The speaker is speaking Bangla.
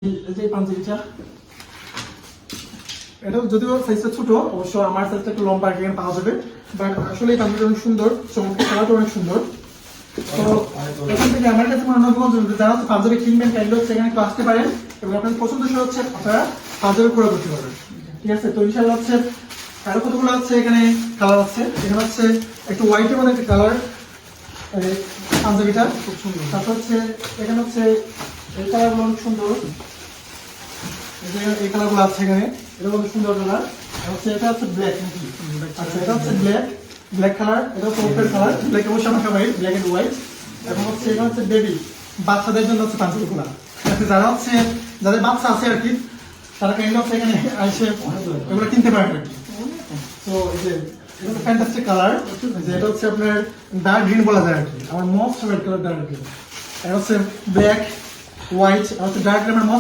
এই পাঞ্জাবিটা এটা যদিও সাইজটা ছোট, অবশ্য আমার সাইজটা একটু লম্বা এখানে পাওয়া যাবে, বাট আসলে এই পাঞ্জাবিটা অনেক সুন্দর, চমৎকার, কালারটা অনেক সুন্দর। তো এখান থেকে আমার কাছে মনে হয় যারা হচ্ছে পাঞ্জাবি কিনবেন কাইন্ড হচ্ছে এখানে একটু আসতে পারেন এবং আপনাদের পছন্দ হচ্ছে আপনারা পাঞ্জাবি ক্রয় করতে পারবেন। ঠিক আছে, তো ইনশাআল্লাহ হচ্ছে আরো কতগুলো হচ্ছে এখানে কালার আছে। এখানে হচ্ছে একটু হোয়াইটের মধ্যে একটা কালার পাঞ্জাবিটা খুব সুন্দর। তারপর হচ্ছে এখানে হচ্ছে এই কালারগুলো অনেক সুন্দর, এই কালারগুলো আছে এখানে, এটা খুব সুন্দর কালার। হচ্ছে এটা হচ্ছে ব্ল্যাক নাকি? আচ্ছা, এটা হচ্ছে ব্ল্যাক কালার, এটা হচ্ছে ওপেন কালার, ব্ল্যাক অবশ্যই আমার সবাই ব্ল্যাক এন্ড হোয়াইট। এবং হচ্ছে এটা হচ্ছে বেবি বাচ্চাদের জন্য হচ্ছে পাঞ্জাবিগুলো, যারা হচ্ছে যাদের বাচ্চা আছে আর কি, তারা কাইন্ড হচ্ছে এখানে এসে এগুলো কিনতে পারেন আর কি। তো এই যে এটা হচ্ছে ফ্যান্টাস্টিক কালার, যে এটা হচ্ছে আপনার ডার্ক গ্রিন বলা যায় আর কি, আমার most favourite colour dark green. এটা হচ্ছে ব্ল্যাক হোয়াইট, আর হচ্ছে ডার্ক গ্রিন আমার মোস্ট